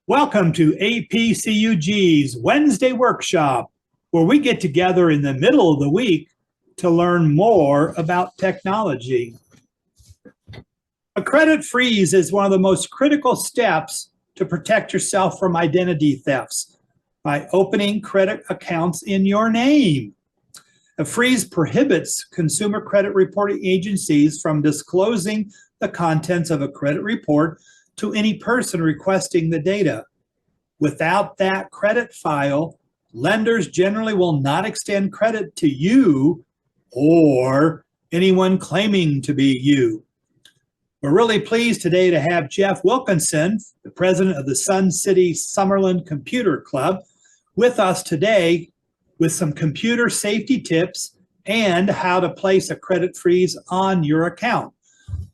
Welcome to APCUG's Wednesday workshop, where we get together in the middle of the week to learn more about technology. A credit freeze is one of the most critical steps to protect yourself from identity thefts by opening credit accounts in your name. A freeze prohibits consumer credit reporting agencies from disclosing the contents of a credit report to any person requesting the data. Without that credit file, lenders generally will not extend credit to you or anyone claiming to be you. We're really pleased today to have Jeff Wilkinson, the president of the Sun City Summerlin Computer Club, with us today with some computer safety tips and how to place a credit freeze on your account.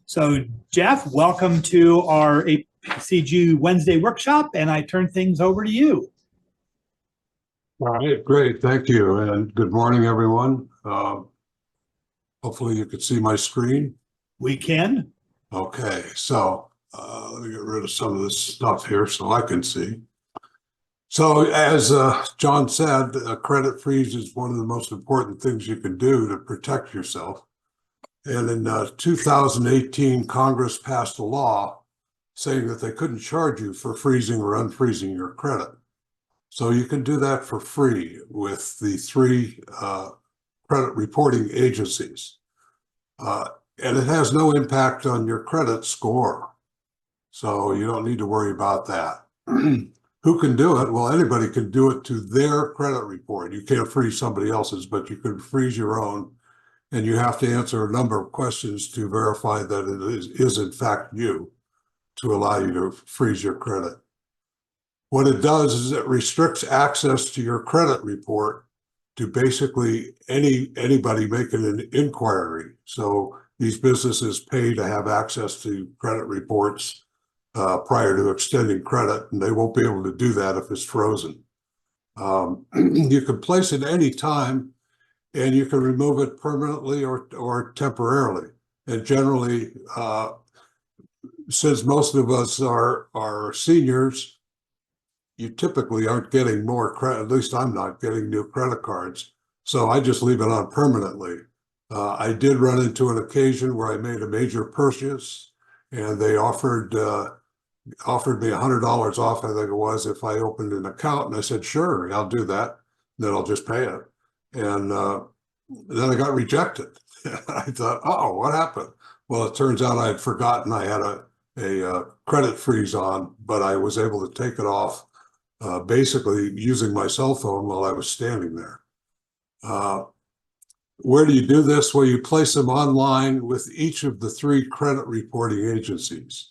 So Jeff, welcome to our APCUG Wednesday workshop, and I turn things over to you. All right, great, thank you, and good morning, everyone. Hopefully you can see my screen. We can. Okay, so let me get rid of some of this stuff here so I can see. So as John said, a credit freeze is one of the most important things you can do to protect yourself. And in 2018, Congress passed a law saying that they couldn't charge you for freezing or unfreezing your credit. So you can do that for free with the three credit reporting agencies. And it has no impact on your credit score. So you don't need to worry about that. Who can do it? Well, anybody can do it to their credit report. You can't freeze somebody else's, but you can freeze your own. And you have to answer a number of questions to verify that it is in fact you, to allow you to freeze your credit. What it does is it restricts access to your credit report to basically anybody making an inquiry. So these businesses pay to have access to credit reports prior to extending credit, and they won't be able to do that if it's frozen. You can place it any time, and you can remove it permanently or temporarily. And generally, since most of us are seniors, you typically aren't getting more credit. At least I'm not getting new credit cards. So I just leave it on permanently. I did run into an occasion where I made a major purchase, and they offered me $100 off, I think it was, if I opened an account. And I said, sure, I'll do that. Then I'll just pay it. And then I got rejected. I thought, oh, what happened? Well, it turns out I had forgotten I had a credit freeze on, but I was able to take it off basically using my cell phone while I was standing there. Where do you do this? Well, you place them online with each of the three credit reporting agencies.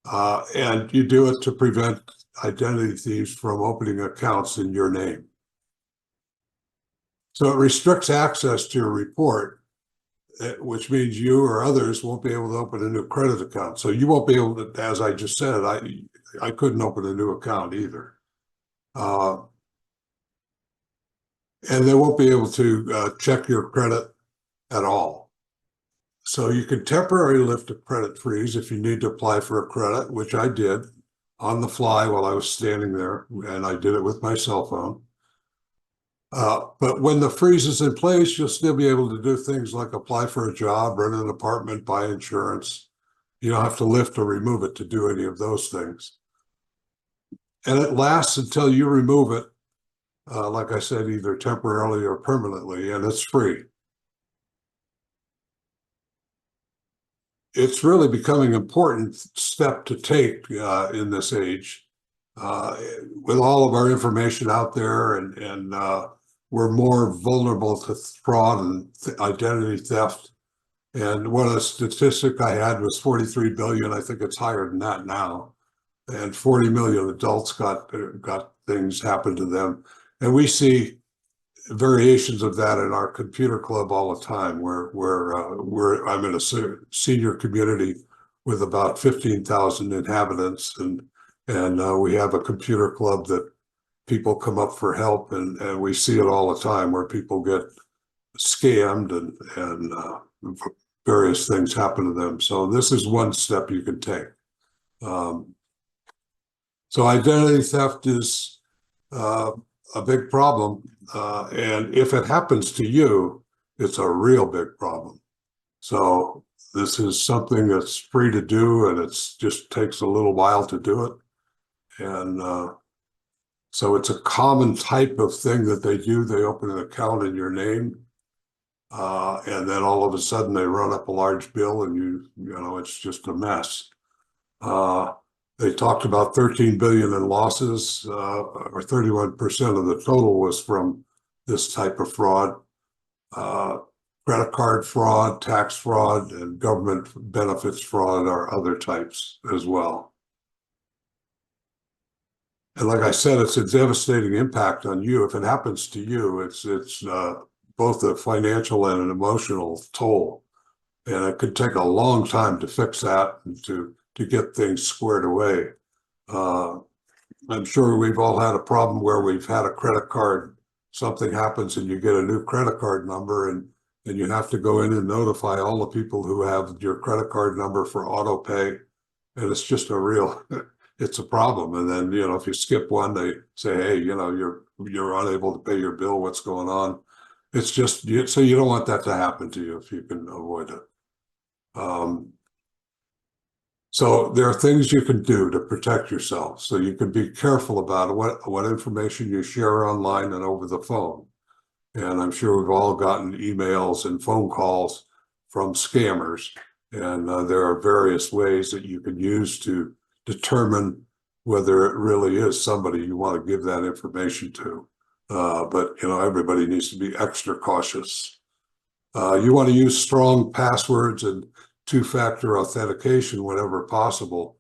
And you do it to prevent identity thieves from opening accounts in your name. So it restricts access to your report, which means you or others won't be able to open a new credit account. So you won't be able to, as I just said, I couldn't open a new account either. And they won't be able to check your credit at all. So you can temporarily lift a credit freeze if you need to apply for a credit, which I did on the fly while I was standing there, and I did it with my cell phone. But when the freeze is in place, you'll still be able to do things like apply for a job, rent an apartment, buy insurance. You don't have to lift or remove it to do any of those things. And it lasts until you remove it, like I said, either temporarily or permanently, and it's free. It's really becoming an important step to take in this age. With all of our information out there, and we're more vulnerable to fraud and identity theft. And what a statistic I had was 43 billion. I think it's higher than that now. And 40 million adults got things happen to them. And we see variations of that in our computer club all the time, where I'm in a senior community with about 15,000 inhabitants, and we have a computer club that people come up for help, and we see it all the time where people get scammed and various things happen to them. So this is one step you can take. So identity theft is a big problem. And if it happens to you, it's a real big problem. So this is something that's free to do, and it's just takes a little while to do it. And so it's a common type of thing that they do. They open an account in your name, and then all of a sudden they run up a large bill, and you know, it's just a mess. They talked about 13 billion in losses, or 31% of the total was from this type of fraud. Credit card fraud, tax fraud, and government benefits fraud are other types as well. And like I said, it's a devastating impact on you. If it happens to you, it's both a financial and an emotional toll. And it could take a long time to fix that and to get things squared away. I'm sure we've all had a problem where we've had a credit card, something happens and you get a new credit card number, and you have to go in and notify all the people who have your credit card number for auto pay. And it's just a real, it's a problem. And then, you know, if you skip one, they say, hey, you know, you're unable to pay your bill. What's going on? It's just, so you don't want that to happen to you if you can avoid it. So there are things you can do to protect yourself. So you can be careful about what information you share online and over the phone. And I'm sure we've all gotten emails and phone calls from scammers. And there are various ways that you can use to determine whether it really is somebody you want to give that information to. But, you know, everybody needs to be extra cautious. You want to use strong passwords and two-factor authentication whenever possible.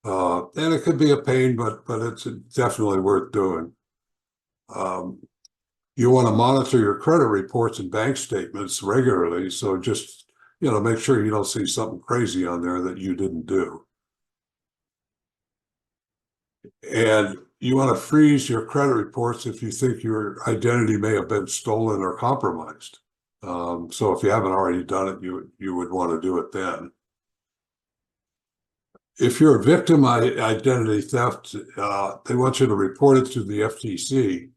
And it could be a pain, but it's definitely worth doing. You want to monitor your credit reports and bank statements regularly. So just, you know, make sure you don't see something crazy on there that you didn't do. And you want to freeze your credit reports if you think your identity may have been stolen or compromised. So if you haven't already done it, you would want to do it then. If you're a victim of identity theft, they want you to report it to the FTC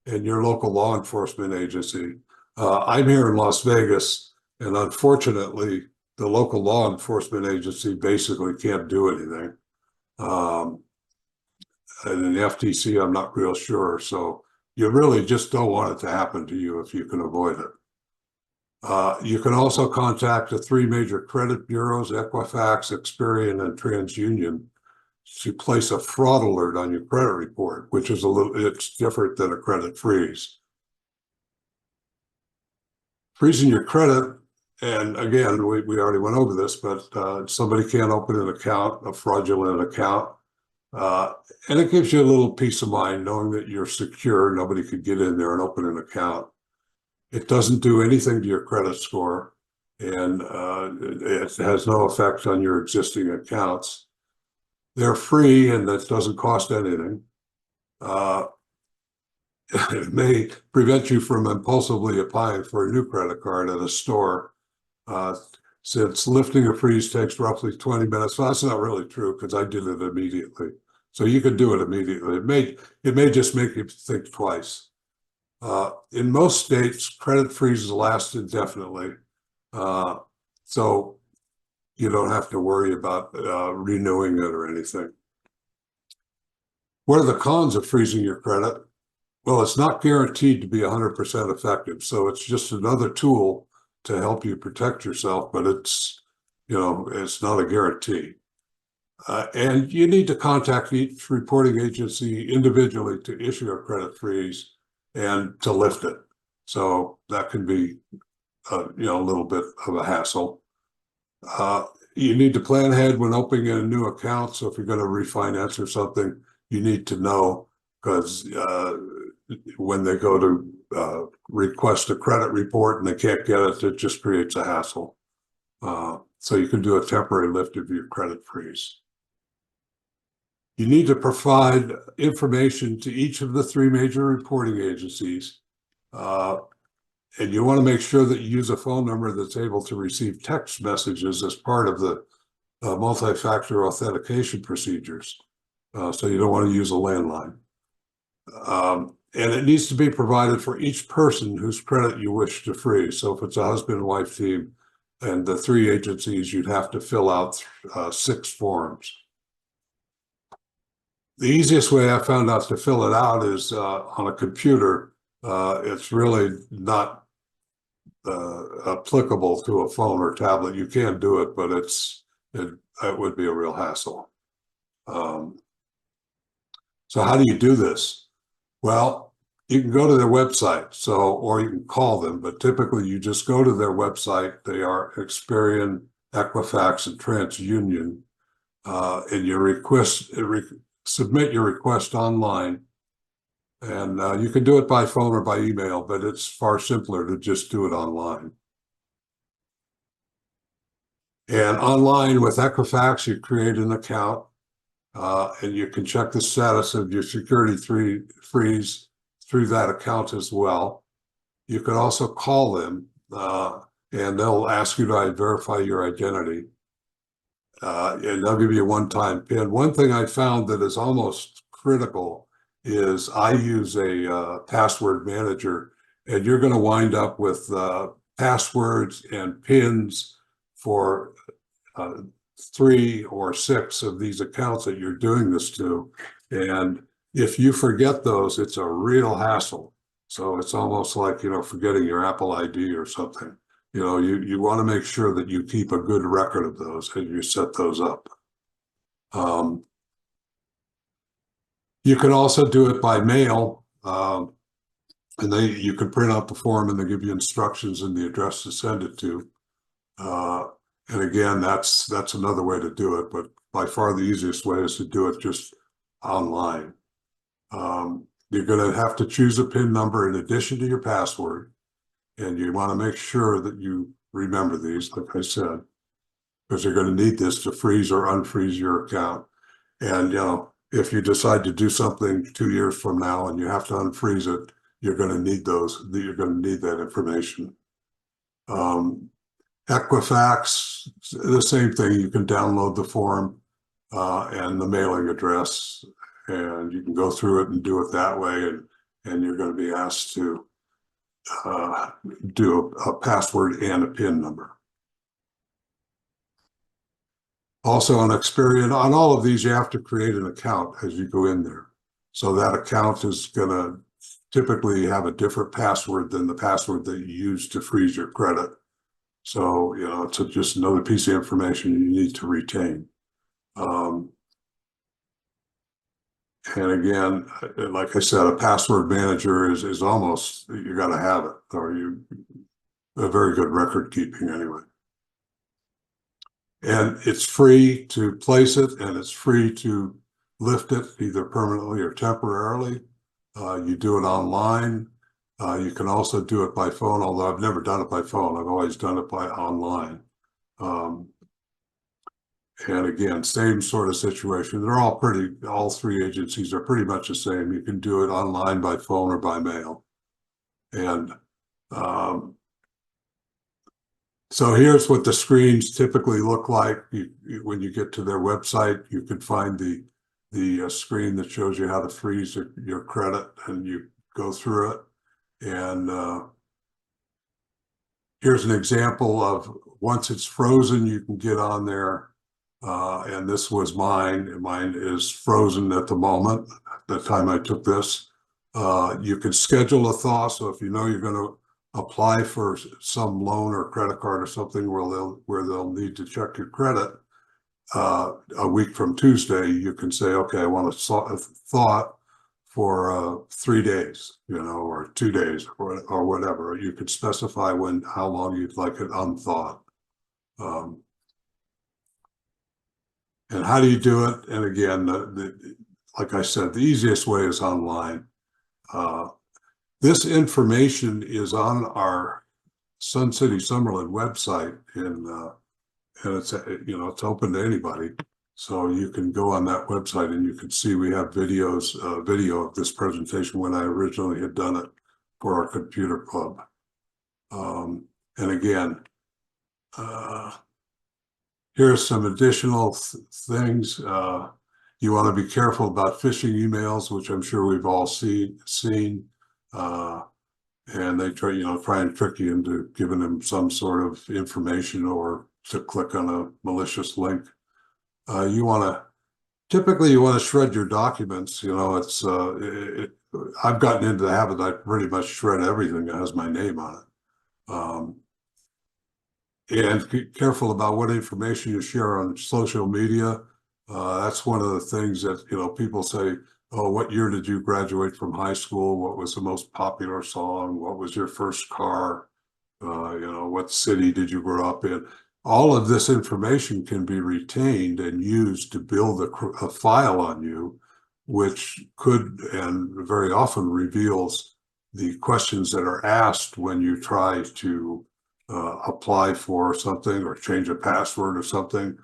and your local law enforcement agency. I'm here in Las Vegas, and unfortunately, the local law enforcement agency basically can't do anything. And in the FTC, I'm not real sure. So you really just don't want it to happen to you if you can avoid it. You can also contact the 3 major credit bureaus, Equifax, Experian, and TransUnion, to place a fraud alert on your credit report, which is it's different than a credit freeze. Freezing your credit, and again, we already went over this, but somebody can't open an account, a fraudulent account, and it gives you a little peace of mind knowing that you're secure. Nobody could get in there and open an account. It doesn't do anything to your credit score, and it has no effect on your existing accounts. They're free, and that doesn't cost anything. It may prevent you from impulsively applying for a new credit card at a store, since lifting a freeze takes roughly 20 minutes. Well, that's not really true because I did it immediately. So you can do it immediately. It may just make you think twice. In most states, credit freezes last indefinitely, so you don't have to worry about renewing it or anything. What are the cons of freezing your credit? Well, it's not guaranteed to be 100% effective, so it's just another tool to help you protect yourself, but it's, you know, it's not a guarantee. And you need to contact each reporting agency individually to issue a credit freeze and to lift it. So that can be, you know, a little bit of a hassle. You need to plan ahead when opening a new account. So if you're going to refinance or something, you need to know, because when they go to request a credit report and they can't get it, it just creates a hassle. So you can do a temporary lift of your credit freeze. You need to provide information to each of the 3 major reporting agencies. And you want to make sure that you use a phone number that's able to receive text messages as part of the multi-factor authentication procedures. So you don't want to use a landline. And it needs to be provided for each person whose credit you wish to freeze. So if it's a husband and wife team and the 3 agencies, you'd have to fill out 6 forms. The easiest way I found out to fill it out is on a computer. It's really not applicable to a phone or tablet. You can do it, but it would be a real hassle. So how do you do this? Well, you can go to their website, or you can call them, but typically you just go to their website. They are Experian, Equifax, and TransUnion, and you submit your request online. And you can do it by phone or by email, but it's far simpler to just do it online. And online with Equifax, you create an account. And you can check the status of your security freeze through that account as well. You can also call them and they'll ask you to verify your identity. And they'll give you a one-time PIN. One thing I found that is almost critical is I use a password manager, and you're going to wind up with passwords and PINs for 3 or 6 of these accounts that you're doing this to. And if you forget those, it's a real hassle. So it's almost like, forgetting your Apple ID or something. You want to make sure that you keep a good record of those and you set those up. You can also do it by mail. And you can print out the form and they give you instructions and the address to send it to. And again, that's another way to do it, but by far the easiest way is to do it just online. You're going to have to choose a PIN number in addition to your password, and you want to make sure that you remember these, like I said, because you're going to need this to freeze or unfreeze your account. And if you decide to do something 2 years from now and you have to unfreeze it, you're going to need those. You're going to need that information. Equifax, the same thing. You can download the form and the mailing address, and you can go through it and do it that way. And you're going to be asked to do a password and a PIN number. Also on Experian, on all of these, you have to create an account as you go in there. So that account is going to typically have a different password than the password that you use to freeze your credit. So, it's just another piece of information you need to retain. And again, like I said, a password manager is almost, you got to have it, or a very good record keeping anyway. And it's free to place it, and it's free to lift it either permanently or temporarily. You do it online. You can also do it by phone, although I've never done it by phone. I've always done it by online. And again, same sort of situation. They're all 3 agencies are pretty much the same. You can do it online, by phone, or by mail. And so here's what the screens typically look like. When you get to their website, you can find the screen that shows you how to freeze your credit, and you go through it. And here's an example of once it's frozen, you can get on there. And this was mine, and mine is frozen at the moment, the time I took this. You can schedule a thaw. So if you're going to apply for some loan or credit card or something where they'll need to check your credit a week from Tuesday, you can say, okay, I want a thaw for 3 days, or 2 days, or whatever. You could specify how long you'd like it unthawed. And how do you do it? And again, like I said, the easiest way is online. This information is on our Sun City Summerlin website, and it's it's open to anybody. So you can go on that website and you can see we have video of this presentation when I originally had done it for our computer club. And again, here's some additional things. You want to be careful about phishing emails, which I'm sure we've all seen. And they try and trick you into giving them some sort of information or to click on a malicious link. Typically you want to shred your documents. I've gotten into the habit that I pretty much shred everything that has my name on it. And be careful about what information you share on social media. That's one of the things that, people say, oh, what year did you graduate from high school? What was the most popular song? What was your first car? What city did you grow up in? All of this information can be retained and used to build a file on you, which could and very often reveals the questions that are asked when you try to apply for something or change a password or something.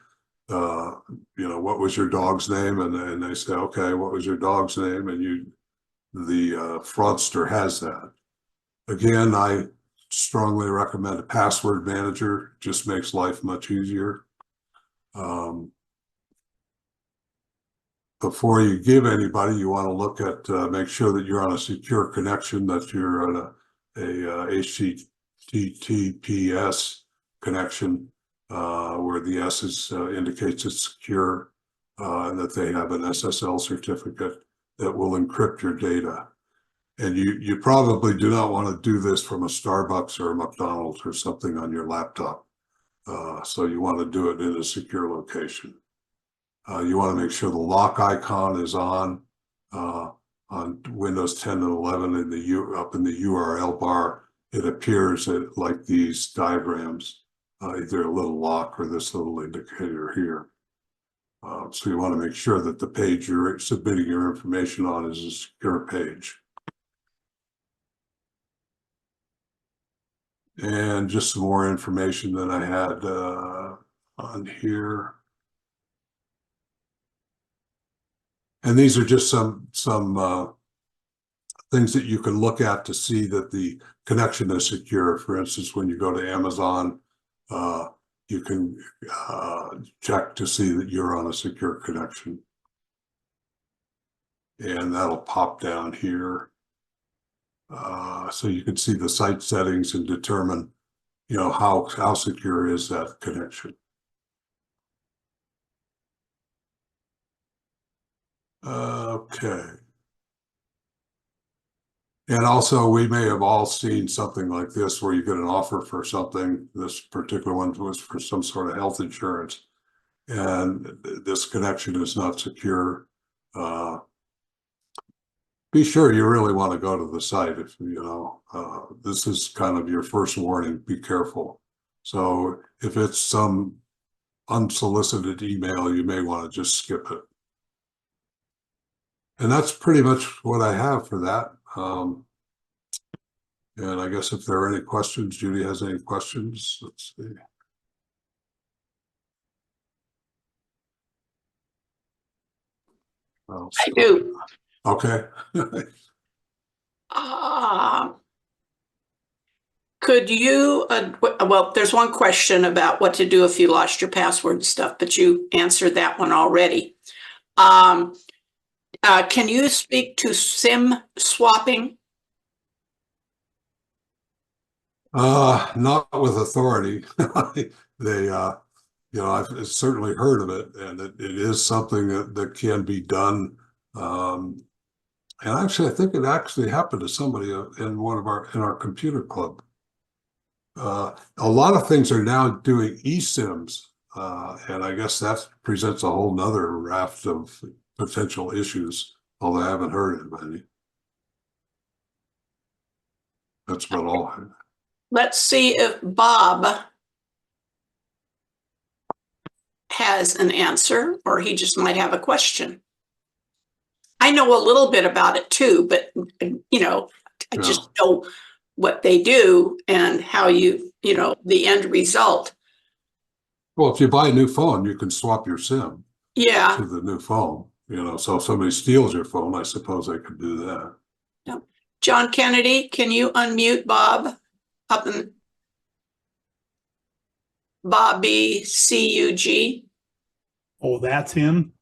What was your dog's name? And they say, okay, what was your dog's name? And the fraudster has that. Again, I strongly recommend a password manager. Just makes life much easier. Before you give anybody, you want to look at, make sure that you're on a secure connection, that you're on a HTTPS connection, where the S indicates it's secure, and that they have an SSL certificate that will encrypt your data. And you probably do not want to do this from a Starbucks or a McDonald's or something on your laptop. So you want to do it in a secure location. You want to make sure the lock icon is on Windows 10 and 11 up in the URL bar. It appears like these diagrams, either a little lock or this little indicator here. So you want to make sure that the page you're submitting your information on is a secure page. And just some more information that I had on here. And these are just some things that you can look at to see that the connection is secure. For instance, when you go to Amazon, you can check to see that you're on a secure connection. And that'll pop down here. So you can see the site settings and determine, how secure is that connection. Okay. And also, we may have all seen something like this where you get an offer for something. This particular one was for some sort of health insurance, and this connection is not secure. Be sure you really want to go to the site. If this is kind of your first warning, be careful. So if it's some unsolicited email, you may want to just skip it. And that's pretty much what I have for that. And I guess if there are any questions, Judy has any questions? Let's see. I do. Okay. Could you, well, there's one question about what to do if you lost your password and stuff, but you answered that one already. Can you speak to SIM swapping? Not with authority. I've certainly heard of it, and it is something that can be done. And actually, I think it actually happened to somebody in our computer club. A lot of things are now doing eSIMs, and I guess that presents a whole nother raft of potential issues, although I haven't heard of any. That's about all. Let's see if Bob has an answer, or he just might have a question. I know a little bit about it too, but I just know what they do and how the end result. Well, if you buy a new phone, you can swap your SIM to the new phone. So if somebody steals your phone, I suppose they could do that. Yeah. John Kennedy, can you unmute Bob up in Bobby CUG? Oh, that's him.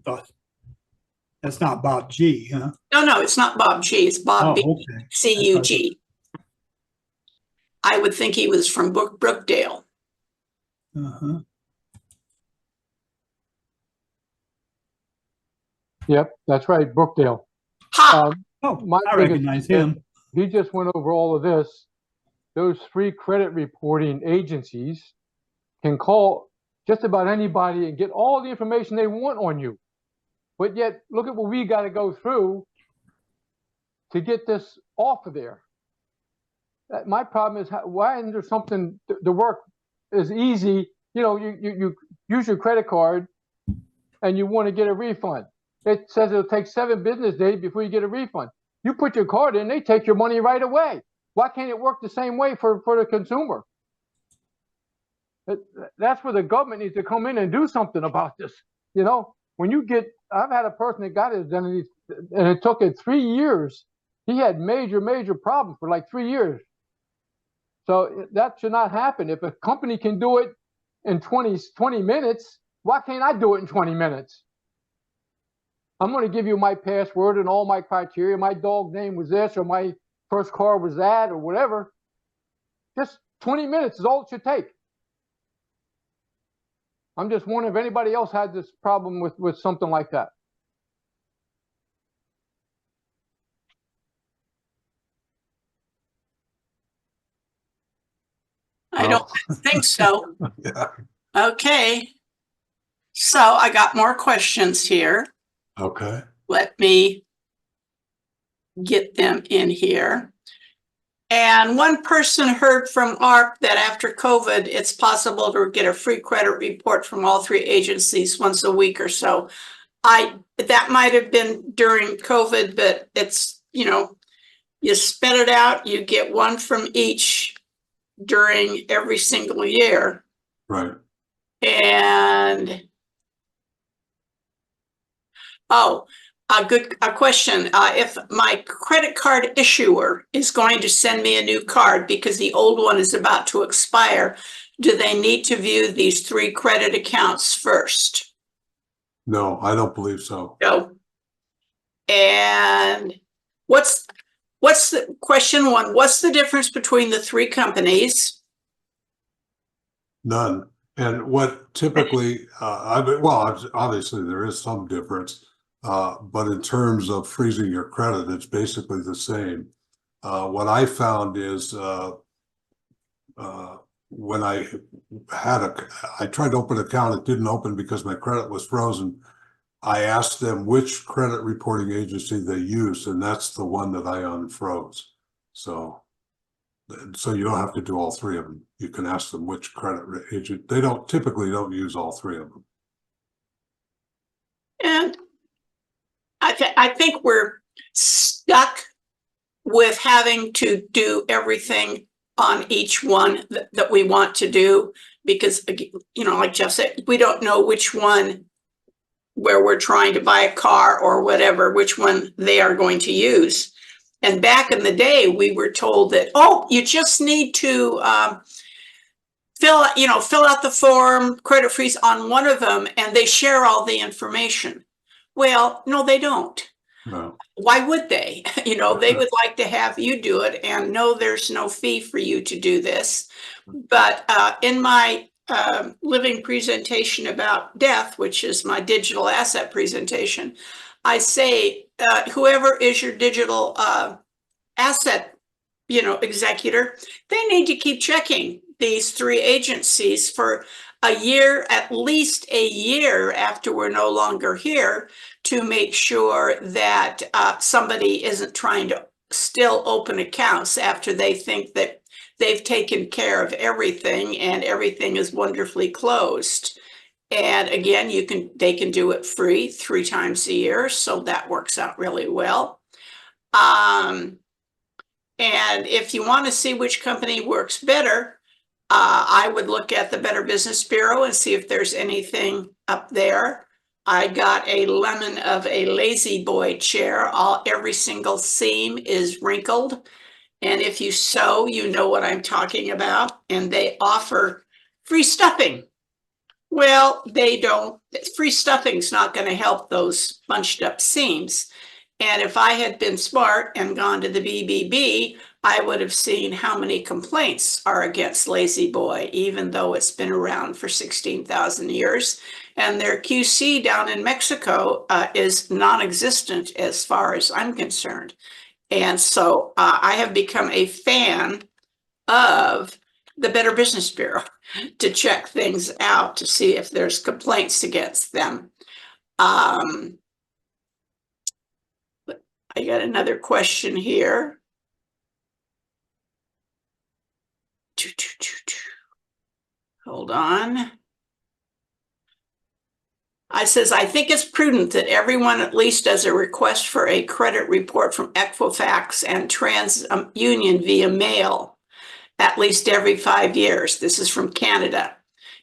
That's not Bob G, huh? No, it's not Bob G. It's Bob B. Okay. CUG. I would think he was from Brookdale. Uh-huh. Yep, that's right, Brookdale. Ha! Oh, My I thing is recognize that him. He just went over all of this. Those free credit reporting agencies can call just about anybody and get all the information they want on you. But yet, look at what we got to go through to get this off of there. My problem is, why isn't there something, the work is easy? You know, you use your credit card and you want to get a refund. It says it'll take 7 business days before you get a refund. You put your card in, they take your money right away. Why can't it work the same way for the consumer? That's where the government needs to come in and do something about this. You know, when you get, I've had a person that got his identity and it took it 3 years. He had major problems for like 3 years. So that should not happen. If a company can do it in 20 minutes, why can't I do it in 20 minutes? I'm going to give you my password and all my criteria. My dog name was this, or my first car was that, or whatever. Just 20 minutes is all it should take. I'm just wondering if anybody else had this problem with something like that. I don't think so. Yeah. Okay. So I got more questions here. Okay. Let me get them in here. And one person heard from ARP that after COVID, it's possible to get a free credit report from all 3 agencies once a week or so. That might have been during COVID, but it's, you know, you spit it out, you get one from each during every single year. Right. And a question. If my credit card issuer is going to send me a new card because the old one is about to expire, do they need to view these 3 credit accounts first? No, I don't believe so. No. And what's the question 1? What's the difference between the 3 companies? None. And what typically, well, obviously there is some difference, but in terms of freezing your credit, it's basically the same. What I found is when I tried to open an account, it didn't open because my credit was frozen. I asked them which credit reporting agency they used, and that's the one that I unfroze. So you don't have to do all 3 of them. You can ask them which credit agent. They typically don't use all 3 of them. And I think we're stuck with having to do everything on each one that we want to do, because, you know, like Jeff said, we don't know which one, where we're trying to buy a car or whatever, which one they are going to use. And back in the day, we were told that, oh, you just need to fill out the form, credit freeze on one of them, and they share all the information. Well, no, they don't. No. Why would they? You know, they would like to have you do it, and no, there's no fee for you to do this. But in my living presentation about death, which is my digital asset presentation, I say, whoever is your digital asset, executor, they need to keep checking these 3 agencies for a year, at least a year after we're no longer here, to make sure that somebody isn't trying to still open accounts after they think that they've taken care of everything and everything is wonderfully closed. And again, they can do it free 3 times a year, so that works out really well. And if you want to see which company works better, I would look at the Better Business Bureau and see if there's anything up there. I got a lemon of a lazy boy chair. Every single seam is wrinkled. And if you sew, you know what I'm talking about. And they offer free stuffing. Well, they don't, free stuffing's not going to help those bunched up seams. And if I had been smart and gone to the BBB, I would have seen how many complaints are against Lazy Boy, even though it's been around for 16,000 years. And their QC down in Mexico is non-existent as far as I'm concerned. And so I have become a fan of the Better Business Bureau to check things out to see if there's complaints against them. I got another question here. Hold on. I says, I think it's prudent that everyone at least does a request for a credit report from Equifax and TransUnion via mail at least every 5 years. This is from Canada.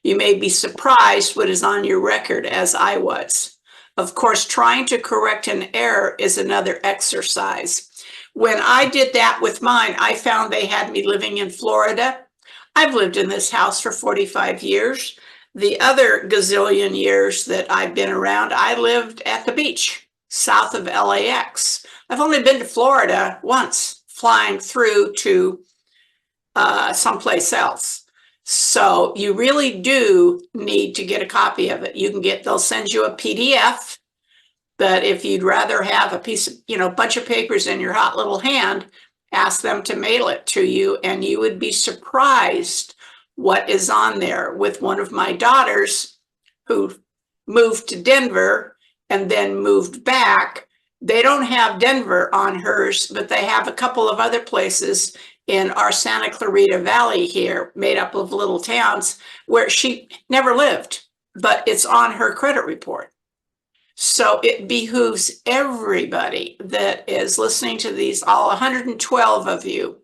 You may be surprised what is on your record, as I was. Of course, trying to correct an error is another exercise. When I did that with mine, I found they had me living in Florida. I've lived in this house for 45 years. The other gazillion years that I've been around, I lived at the beach south of LAX. I've only been to Florida once, flying through to someplace else. So you really do need to get a copy of it. You can get, they'll send you a PDF, but if you'd rather have a piece of, bunch of papers in your hot little hand, ask them to mail it to you, and you would be surprised what is on there. With one of my daughters who moved to Denver and then moved back, they don't have Denver on hers, but they have a couple of other places in our Santa Clarita Valley here, made up of little towns where she never lived, but it's on her credit report. So it behooves everybody that is listening to these, all 112 of you,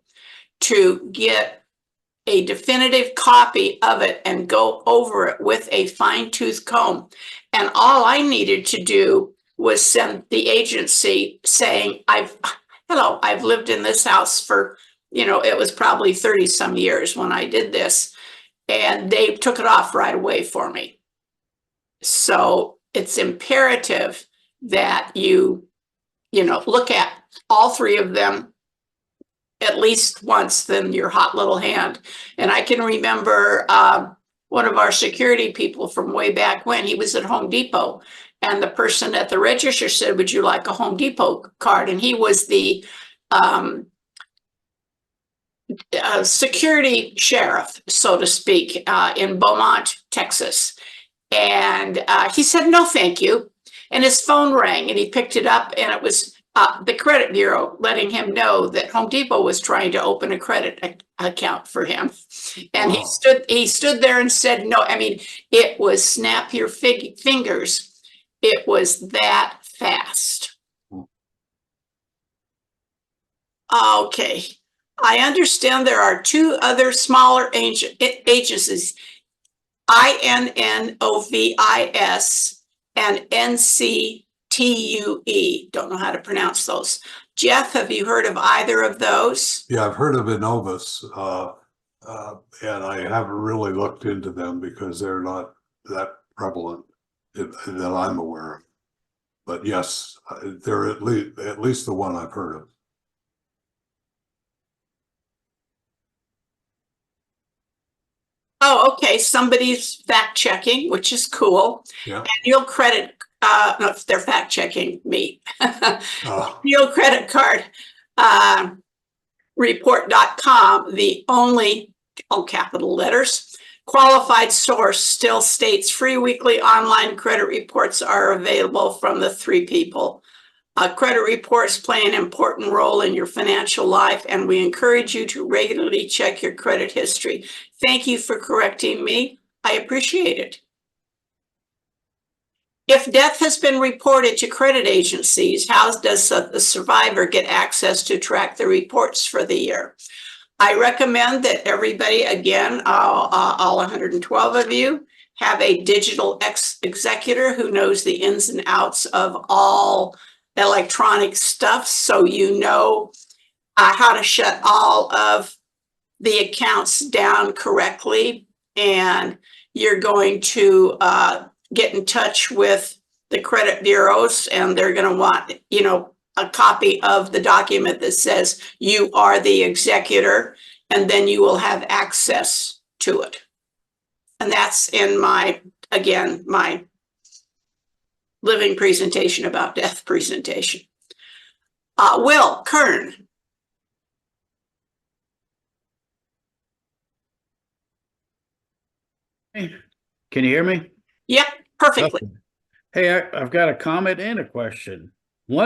to get a definitive copy of it and go over it with a fine-tooth comb. And all I needed to do was send the agency saying, I've lived in this house for, it was probably 30 some years when I did this, and they took it off right away for me. So it's imperative that you look at all three of them at least once in your hot little hand. And I can remember one of our security people from way back when, he was at Home Depot, and the person at the register said, would you like a Home Depot card? And he was the security sheriff, so to speak, in Beaumont, Texas. And he said, no, thank you. And his phone rang and he picked it up, and it was the credit bureau letting him know that Home Depot was trying to open a credit account for him. And Wow. he stood there and said, no, it was snap your fingers. It was that fast. Okay. I understand there are two other smaller agencies, INNOVIS and NCTUE. Don't know how to pronounce those. Jeff, have you heard of either of those? Yeah, I've heard of Innovus, and I haven't really looked into them because they're not that prevalent that I'm aware of. But yes, they're at least the one I've heard of. Oh, okay. Somebody's fact checking, which is cool. Yeah. Annual credit, no, they're fact checking me. Oh. Annual credit card report.com, the only, all capital letters, qualified source, still states free weekly online credit reports are available from the three people. Credit reports play an important role in your financial life, and we encourage you to regularly check your credit history. Thank you for correcting me. I appreciate it. If death has been reported to credit agencies, how does the survivor get access to track the reports for the year? I recommend that everybody, again, all 112 of you, have a digital executor who knows the ins and outs of all electronic stuff, so you know how to shut all of the accounts down correctly, and you're going to get in touch with the credit bureaus, and they're going to want, you know, a copy of the document that says you are the executor, and then you will have access to it. And that's in my, again, my living presentation about death presentation. Will Kern. Hey, can you hear me? Yep, perfectly. Okay. Hey, I've got a comment and a question.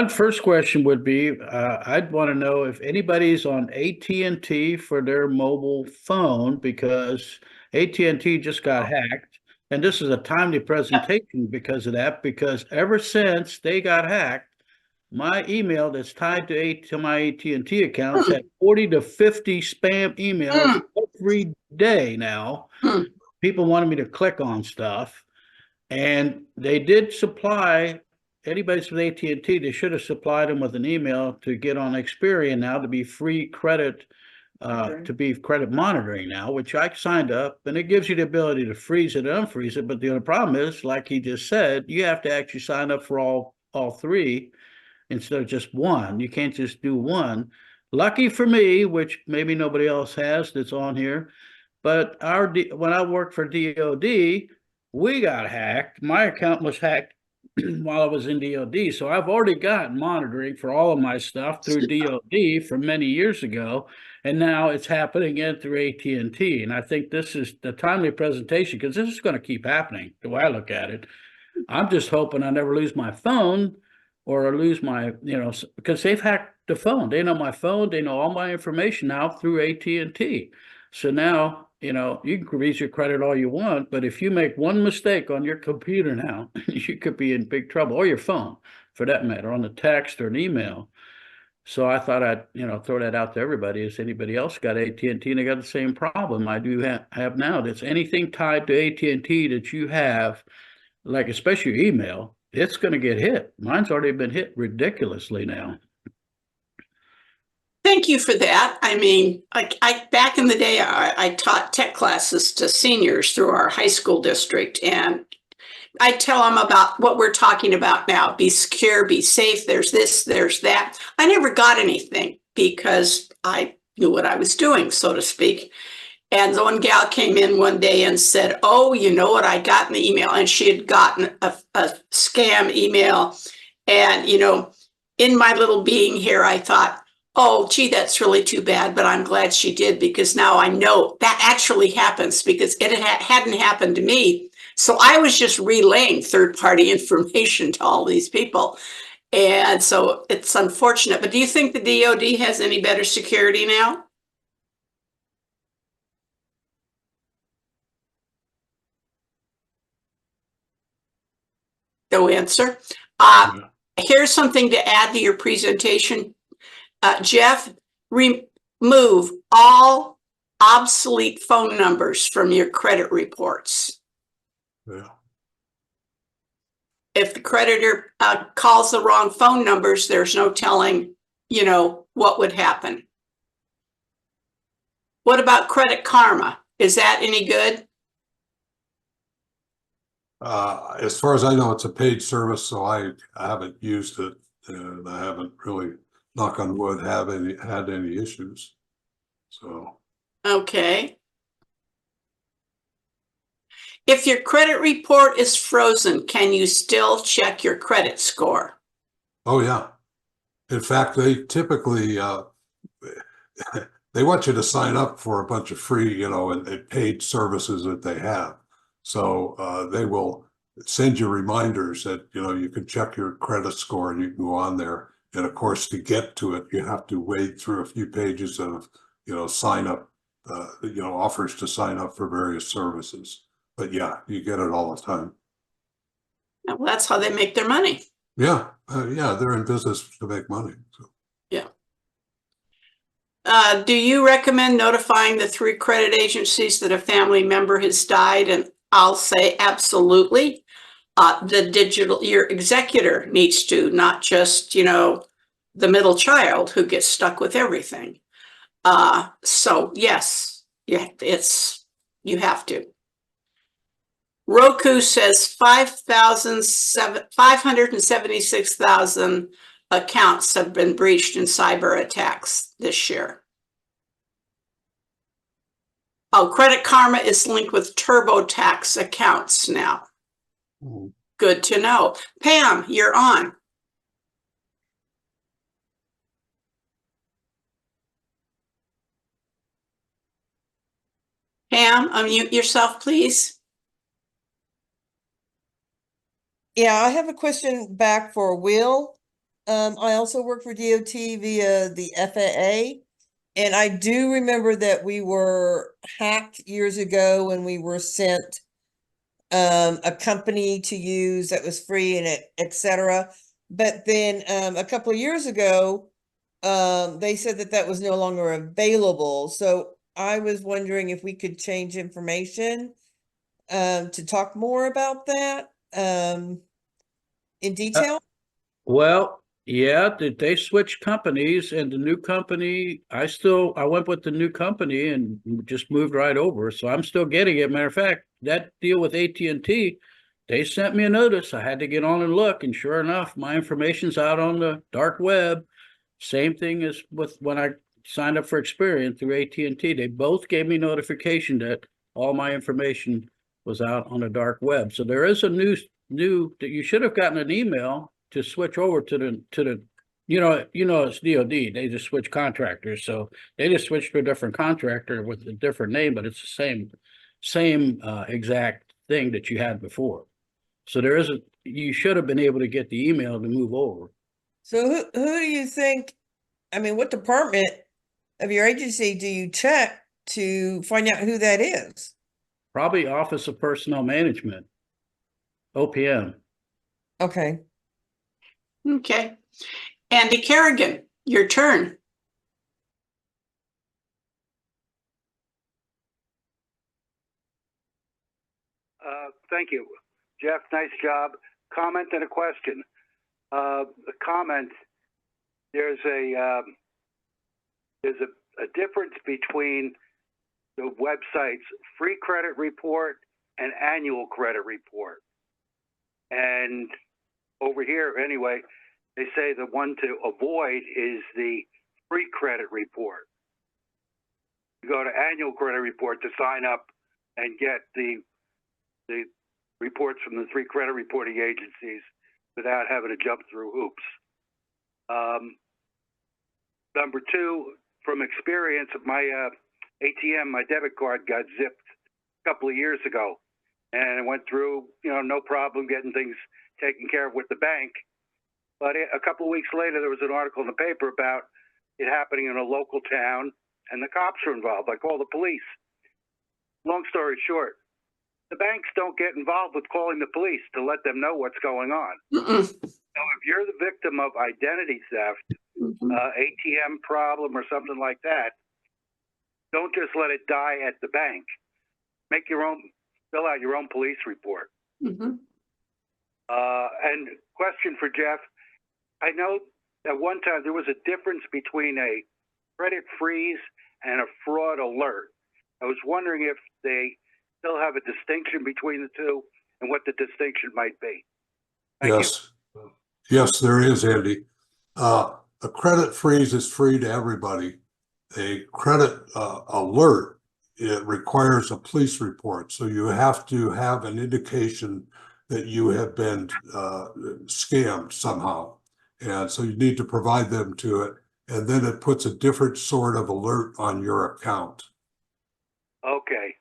First question would be, I'd want to know if anybody's on AT&T for their mobile phone, because AT&T just got hacked. And this is a timely presentation because of that, because ever since they got hacked, my email that's tied to my AT&T accounts had 40 to 50 spam emails every day now. People wanted me to click on stuff. And they did supply anybody's with AT&T, they should have supplied them with an email to get on Experian now to be free credit, to be credit monitoring now, which I signed up, and it gives you the ability to freeze it and unfreeze it. But the other problem is, like he just said, you have to actually sign up for all three instead of just one. You can't just do one. Lucky for me, which maybe nobody else has that's on here, but when I worked for DOD, we got hacked. My account was hacked while I was in DOD. So I've already got monitoring for all of my stuff through DOD from many years ago. And now it's happening again through AT&T. And I think this is the timely presentation, because this is going to keep happening the way I look at it. I'm just hoping I never lose my phone or lose my, because they've hacked the phone. They know my phone. They know all my information now through AT&T. So now, you can freeze your credit all you want, but if you make one mistake on your computer now, you could be in big trouble, or your phone for that matter, on a text or an email. So I thought I'd, throw that out to everybody. Has anybody else got AT&T and they got the same problem I do have now? That's anything tied to AT&T that you have, like especially your email, it's going to get hit. Mine's already been hit ridiculously now. Thank you for that. I mean, I back in the day, I taught tech classes to seniors through our high school district, and I tell them about what we're talking about now. Be secure, be safe. There's this, there's that. I never got anything because I knew what I was doing, so to speak. And the one gal came in one day and said, "Oh, you know what I got in the email?" And she had gotten a scam email. And, in my little being here, I thought, oh, gee, that's really too bad, but I'm glad she did, because now I know that actually happens, because it hadn't happened to me. So I was just relaying third-party information to all these people. And so it's unfortunate. But do you think the DOD has any better security now? No answer. Here's something to add to your presentation. Jeff, remove all obsolete phone numbers from your credit reports. Yeah. If the creditor calls the wrong phone numbers, there's no telling, what would happen. What about Credit Karma? Is that any good? As far as I know, it's a paid service, so I haven't used it, and I haven't really, knock on wood, had any issues. So. Okay. If your credit report is frozen, can you still check your credit score? Oh yeah. In fact, they typically they want you to sign up for a bunch of free, and paid services that they have. So they will send you reminders that, you can check your credit score and you can go on there. And of course, to get to it, you have to wade through a few pages of, sign up, offers to sign up for various services. But yeah, you get it all the time. Well, that's how they make their money. Yeah. Yeah, they're in business to make money. So. Yeah. Do you recommend notifying the 3 credit agencies that a family member has died? And I'll say absolutely. Your executor needs to, not just, the middle child who gets stuck with everything. So yes, you have to. Roku says 576,000 accounts have been breached in cyber attacks this year. Oh, Credit Karma is linked with TurboTax accounts now. Good to know. Pam, you're on. Pam, unmute yourself, please. Yeah, I have a question back for Will. I also work for DOT via the FAA. And I do remember that we were hacked years ago when we were sent a company to use that was free and et cetera. But then a couple of years ago, they said that that was no longer available. So I was wondering if we could change information to talk more about that in detail. Well, yeah, they switched companies, and the new company, I went with the new company and just moved right over. So I'm still getting it. Matter of fact, that deal with AT&T, they sent me a notice. I had to get on and look, and sure enough, my information's out on the dark web. Same thing as with when I signed up for Experian through AT&T. They both gave me notification that all my information was out on the dark web. So there is a new that you should have gotten an email to switch over to the it's DOD. They just switch contractors, so they just switched to a different contractor with a different name, but it's the same exact thing that you had before. So you should have been able to get the email to move over. So who do you think, I mean, what department of your agency do you check to find out who that is? Probably Office of Personnel Management, OPM. Okay. Okay. Andy Kerrigan, your turn. Thank you, Jeff. Nice job. Comment and a question. The comment: there's a difference between the website's free credit report and annual credit report. And over here, anyway, they say the one to avoid is the free credit report. You go to annual credit report to sign up and get the reports from the three credit reporting agencies without having to jump through hoops. Number two, from experience, my ATM, my debit card got zipped a couple of years ago, and I went through, no problem getting things taken care of with the bank. But a couple of weeks later, there was an article in the paper about it happening in a local town, and the cops were involved. I called the police. Long story short, the banks don't get involved with calling the police to let them know what's going on. Mm-mm. So if you're the victim of identity theft, ATM problem or something like that, don't just let it die at the bank. Fill out your own police report. Mm-hmm. And question for Jeff. I know at one time there was a difference between a credit freeze and a fraud alert. I was wondering if they still have a distinction between the two and what the distinction might be. Thank Yes. Yes, there is, Andy. A credit freeze is free to everybody. A credit alert, it requires a police report. So you have to have an indication that you have been scammed somehow. And so you need to provide them to it. And then it puts a different sort of alert on your account. Okay.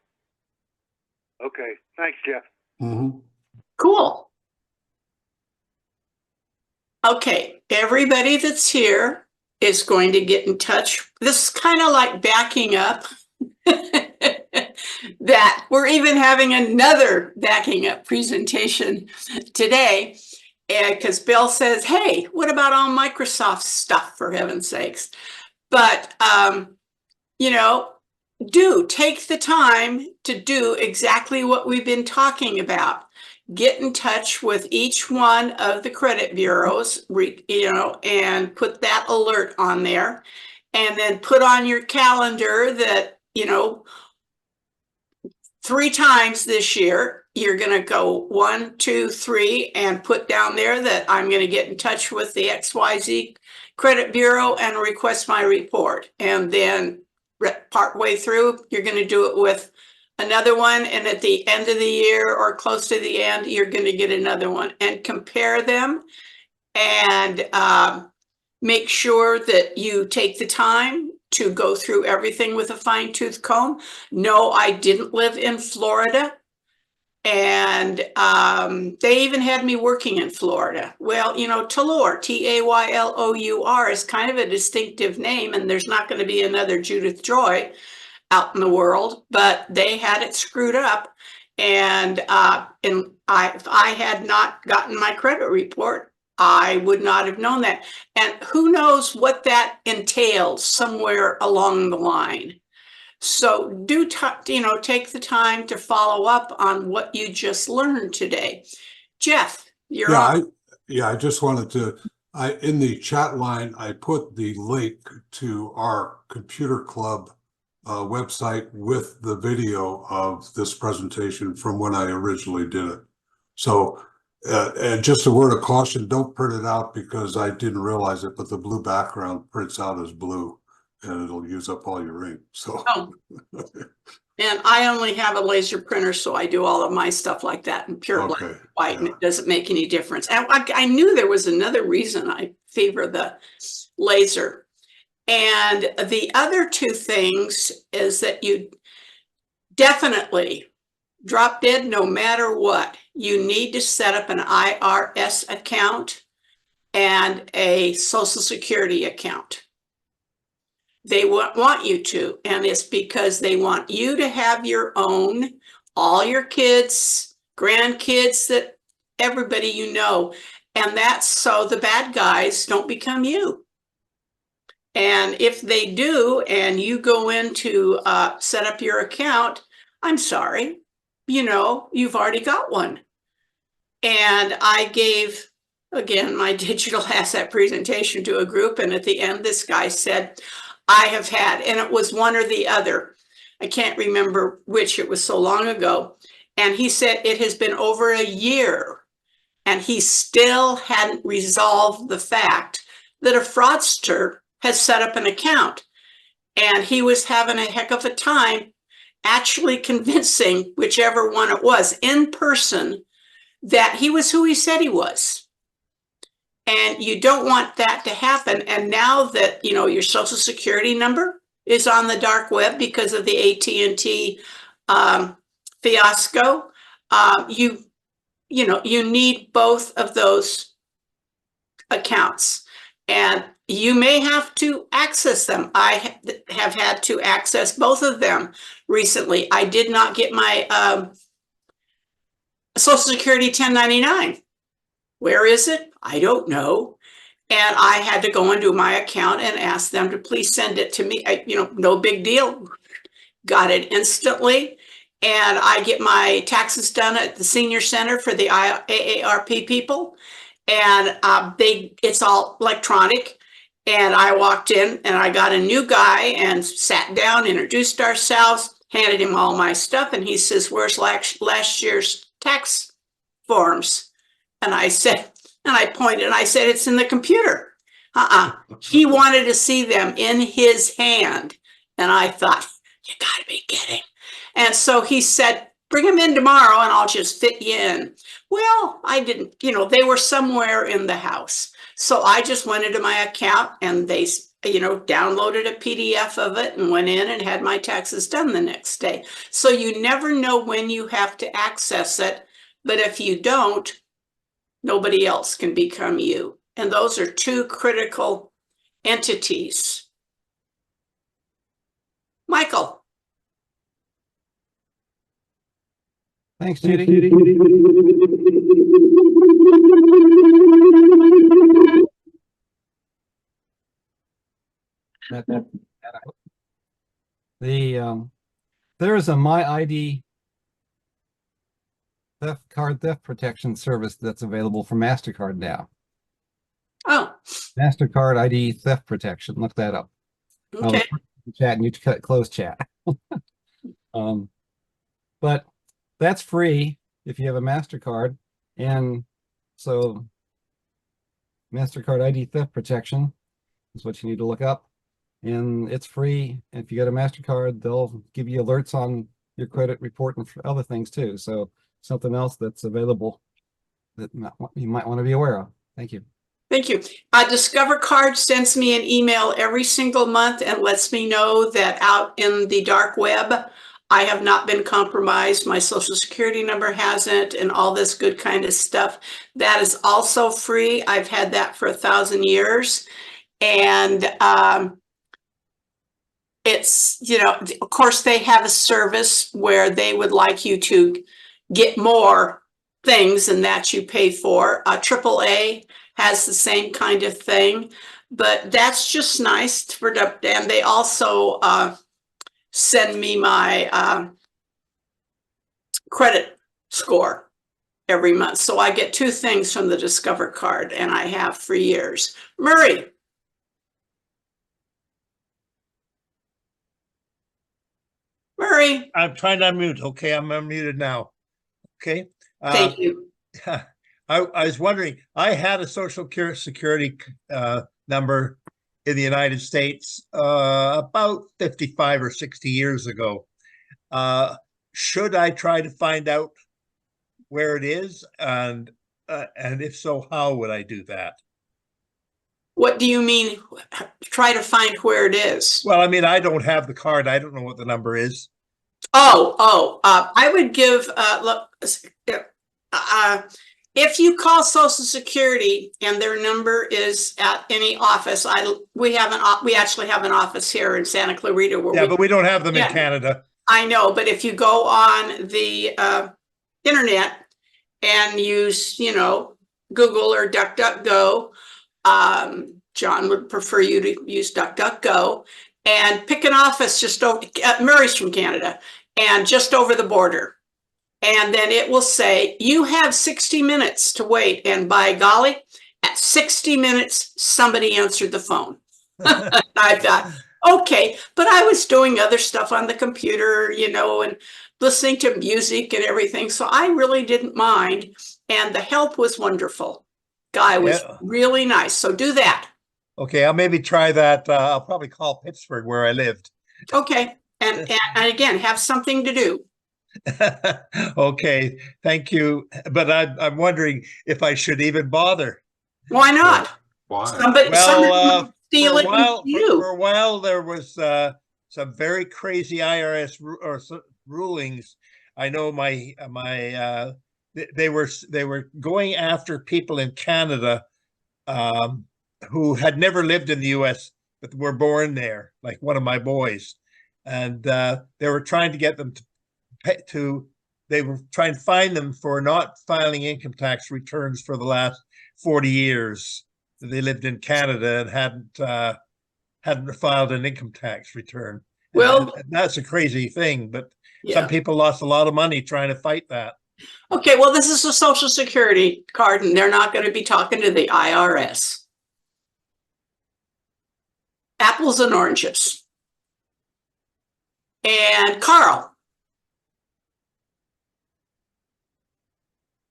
Okay. Thanks, Jeff. Mm-hmm. Cool. Okay, everybody that's here is going to get in touch. This is kind of like backing up that we're even having another backing up presentation today. Because Bill says, hey, what about all Microsoft stuff, for heaven's sakes? But, do take the time to do exactly what we've been talking about. Get in touch with each one of the credit bureaus, and put that alert on there. And then put on your calendar that, 3 times this year, you're going to go 1, 2, 3 and put down there that I'm going to get in touch with the XYZ Credit Bureau and request my report. And then partway through, you're going to do it with another one. And at the end of the year or close to the end, you're going to get another one and compare them and make sure that you take the time to go through everything with a fine-tooth comb. No, I didn't live in Florida. And they even had me working in Florida. Well, you know, Taylor, Taylour, is kind of a distinctive name, and there's not going to be another Judith Joy out in the world, but they had it screwed up. And if I had not gotten my credit report, I would not have known that. And who knows what that entails somewhere along the line. So do, take the time to follow up on what you just learned today. Jeff, you're on. I just wanted to, in the chat line, I put the link to our computer club website with the video of this presentation from when I originally did it. So, and just a word of caution, don't print it out because I didn't realize it, but the blue background prints out as blue. And it'll use up all your ink. So, And I only have a laser printer, so I do all of my stuff like that in pure black and white, and it doesn't make any difference. And I knew there was another reason I favor the laser. And the other two things is that you definitely drop dead no matter what. You need to set up an IRS account and a Social Security account. They want you to, and it's because they want you to have your own, all your kids, grandkids, that everybody you know, and that's so the bad guys don't become you. And if they do, and you go in to set up your account, I'm sorry, you've already got one. And I gave, again, my digital asset presentation to a group, and at the end, this guy said, I have had, and it was one or the other. I can't remember which, it was so long ago. And he said it has been over a year and he still hadn't resolved the fact that a fraudster has set up an account. And he was having a heck of a time actually convincing whichever one it was in person that he was who he said he was. And you don't want that to happen. And now that, your Social Security number is on the dark web because of the AT&T fiasco, you need both of those accounts. And you may have to access them. I have had to access both of them recently. I did not get my Social Security 1099. Where is it? I don't know. And I had to go into my account and ask them to please send it to me. No big deal. Got it instantly. And I get my taxes done at the senior center for the AARP people. And it's all electronic. And I walked in and I got a new guy and sat down, introduced ourselves, handed him all my stuff. And he says, where's last year's tax forms? And I said, and I pointed, and I said, it's in the computer. He wanted to see them in his hand. And I thought, you gotta be kidding. And so he said, bring them in tomorrow and I'll just fit you in. Well, I didn't, they were somewhere in the house. So I just went into my account and they, downloaded a PDF of it and went in and had my taxes done the next day. So you never know when you have to access it. But if you don't, nobody else can become you. And those are two critical entities. Michael. Thanks, Judy. There is a MyID card theft protection service that's available for MasterCard now. Oh. MasterCard ID theft protection. Look that up. Okay. Chat and you close chat. But that's free. if you have a MasterCard. And so MasterCard ID theft protection is what you need to look up. And it's free. If you got a MasterCard, they'll give you alerts on your credit report and for other things too. So something else that's available that you might want to be aware of. Thank you. Thank you. Discover Card sends me an email every single month and lets me know that out in the dark web, I have not been compromised. My social security number hasn't, and all this good kind of stuff. That is also free. I've had that for 1,000 years. And it's, you know, of course they have a service where they would like you to get more things and that you pay for. AAA has the same kind of thing, but that's just nice for the, and they also send me my credit score every month. So I get 2 things from the Discover Card, and I have for years. Murray. Murray. I'm trying to unmute. Okay, I'm unmuted now. Okay. Thank you. I was wondering, I had a social security number in the United States about 55 or 60 years ago. Should I try to find out where it is? And if so, how would I do that? What do you mean, try to find where it is? Well, I mean, I don't have the card. I don't know what the number is. I would give, look, if you call Social Security and their number is at any office, we actually have an office here in Santa Clarita. Where but we don't have them in Canada. I know, but if you go on the internet and use, you know, Google or DuckDuckGo, John would prefer you to use DuckDuckGo, and pick an office just over, Murray's from Canada, and just over the border. And then it will say, you have 60 minutes to wait. And by golly, at 60 minutes, somebody answered the phone. I thought, okay, but I was doing other stuff on the computer, you know, and listening to music and everything. So I really didn't mind. And the help was wonderful. Guy was really nice. So do that. Okay, I'll maybe try that. I'll probably call Pittsburgh where I lived. Okay. And again, have something to do. Okay, thank you. But I'm wondering if I should even bother. Why not? Why? Somebody steal it from you. For a while, there was some very crazy IRS rulings. I know they were going after people in Canada who had never lived in the U.S. but were born there, like one of my boys, and they were trying to get them they were trying to find them for not filing income tax returns for the last 40 years. They lived in Canada and hadn't filed an income tax return. Well, and that's a crazy thing, but some people lost a lot of money trying to fight that. Okay, well, this is a Social Security card, and they're not going to be talking to the IRS. Apples and oranges. And Carl.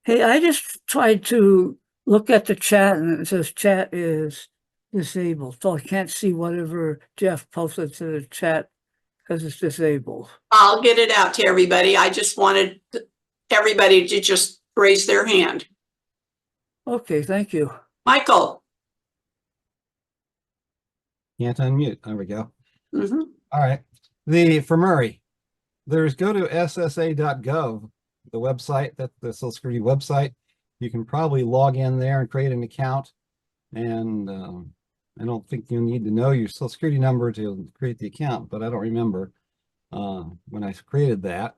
Hey, I just tried to look at the chat and it says chat is disabled. So I can't see whatever Jeff posted to the chat because it's disabled. I'll get it out to everybody. I just wanted everybody to just raise their hand. Okay, thank you. Michael. Can't unmute. There we go. Mm-hmm. All right. For Murray, go to ssa.gov, the website, that's the Social Security website. You can probably log in there and create an account. And I don't think you need to know your Social Security number to create the account, but I don't remember when I created that.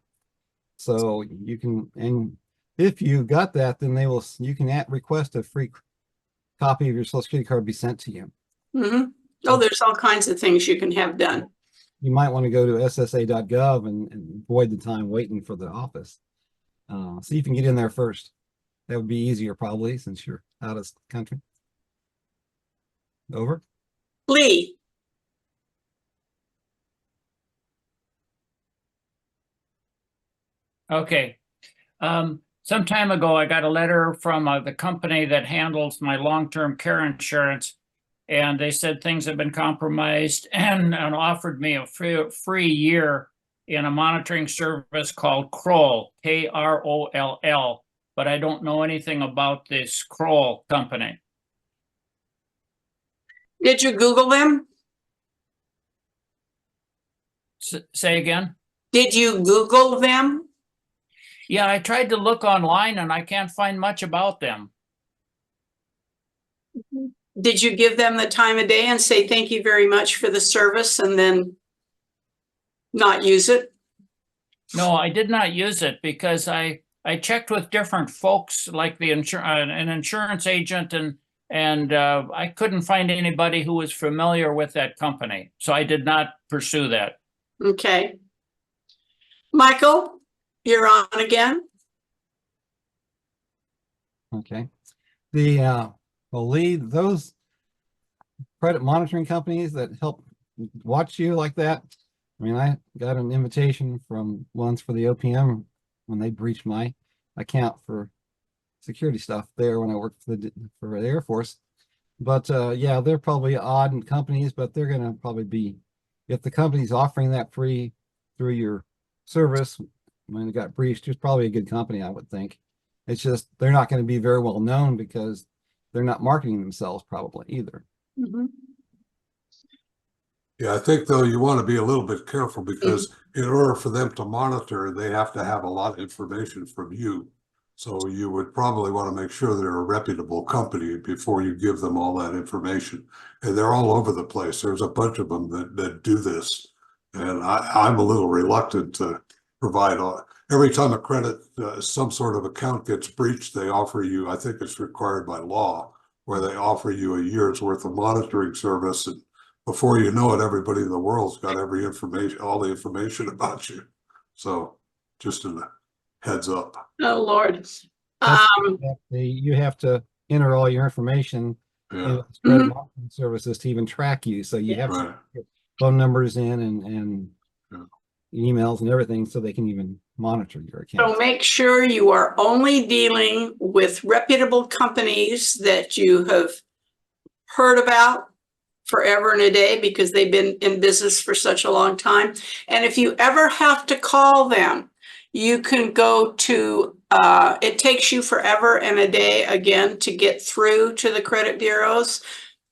So you can, and if you got that, then you can request a free copy of your Social Security card be sent to you. Mm-hmm. Oh, there's all kinds of things you can have done. You might want to go to ssa.gov and avoid the time waiting for the office. See if you can get in there first. That would be easier probably since you're out of the country. Over. Lee. Okay. some time ago, I got a letter from the company that handles my long-term care insurance. And they said things have been compromised and offered me a free year in a monitoring service called Kroll, Kroll. But I don't know anything about this Kroll company. Did you Google them? Say again? Did you Google them? Yeah, I tried to look online and I can't find much about them. Did you give them the time of day and say thank you very much for the service and then not use it? No, I did not use it because I checked with different folks like the an insurance agent and I couldn't find anybody who was familiar with that company. So I did not pursue that. Okay. Michael, you're on again. Okay. Well, Lee, those credit monitoring companies that help watch you like that. I mean, I got an invitation from once for the OPM when they breached my account for security stuff there when I worked for the Air Force. But yeah, they're probably odd companies, but they're going to probably be, if the company's offering that free through your service when it got breached, it's probably a good company, I would think. It's just they're not going to be very well known because they're not marketing themselves probably either. Mm-hmm. Yeah, I think though you want to be a little bit careful because in order for them to monitor, they have to have a lot of information from you. So you would probably want to make sure they're a reputable company before you give them all that information. And they're all over the place. There's a bunch of them that do this. And I'm a little reluctant to provide every time a credit, some sort of account gets breached, they offer you, I think it's required by law, where they offer you a year's worth of monitoring service. And before you know it, everybody in the world's got every information, all the information about you. So just a heads up. Oh, Lord. You have to enter all your information in credit monitoring services to even track you. So you have to get phone numbers in and emails and everything so they can even monitor your account. So make sure you are only dealing with reputable companies that you have heard about forever and a day because they've been in business for such a long time. And if you ever have to call them, you can go to, it takes you forever and a day again to get through to the credit bureaus,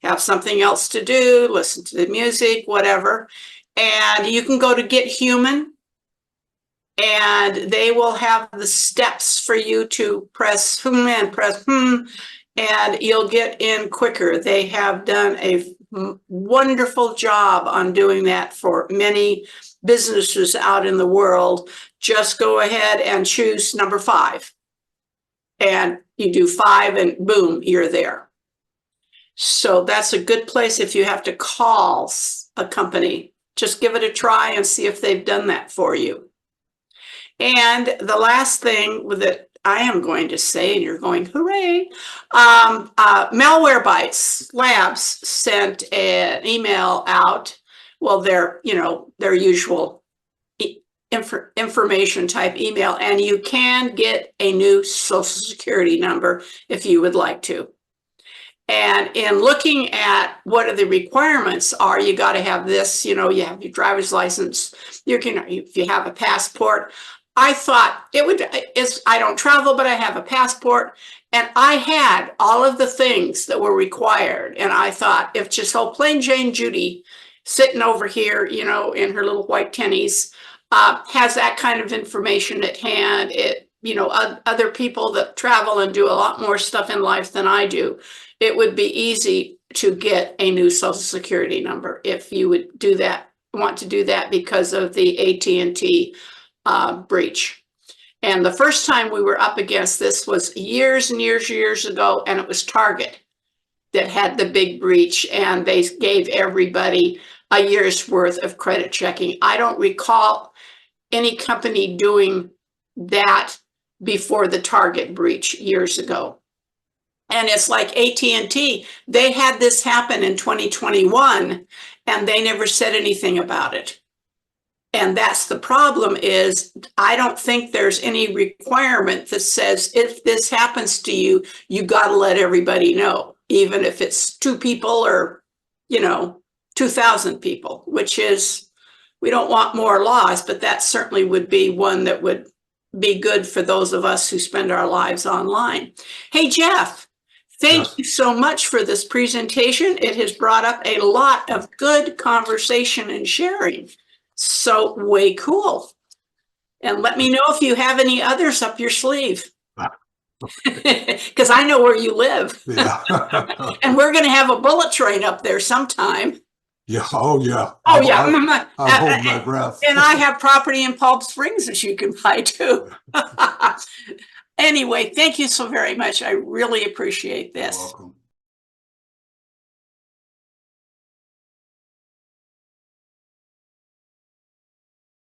have something else to do, listen to the music, whatever. And you can go to Get Human and they will have the steps for you to press and press and you'll get in quicker. They have done a wonderful job on doing that for many businesses out in the world. Just go ahead and choose number 5 and you do 5 and boom, you're there. So that's a good place if you have to call a company. Just give it a try and see if they've done that for you. And the last thing that I am going to say, and you're going, hooray, Malwarebytes Labs sent an email out. Well, their usual information type email, and you can get a new Social Security number if you would like to. And in looking at what are the requirements are, you got to have this, you have your driver's license, if you have a passport. I thought I don't travel, but I have a passport. And I had all of the things that were required. And I thought if just plain Jane Judy sitting over here, in her little white tennies, has that kind of information at hand, other people that travel and do a lot more stuff in life than I do, it would be easy to get a new Social Security number if you would want to do that because of the AT&T breach. And the first time we were up against this was years and years ago, and it was Target that had the big breach, and they gave everybody a year's worth of credit checking. I don't recall any company doing that before the Target breach years ago. And it's like AT&T, they had this happen in 2021 and they never said anything about it. And that's the problem is I don't think there's any requirement that says if this happens to you, you got to let everybody know, even if it's 2 people or, 2,000 people, which is, we don't want more laws, but that certainly would be one that would be good for those of us who spend our lives online. Hey, Jeff, thank you so much for this presentation. It has brought up a lot of good conversation and sharing. So way cool. And let me know if you have any others up your sleeve. Because I know where you live. Yeah. And we're going to have a bullet train up there sometime. Yeah. Oh, yeah. Oh, yeah. I'm holding my breath. And I have property in Palm Springs that you can buy too. Anyway, thank you so very much. I really appreciate this. You're welcome.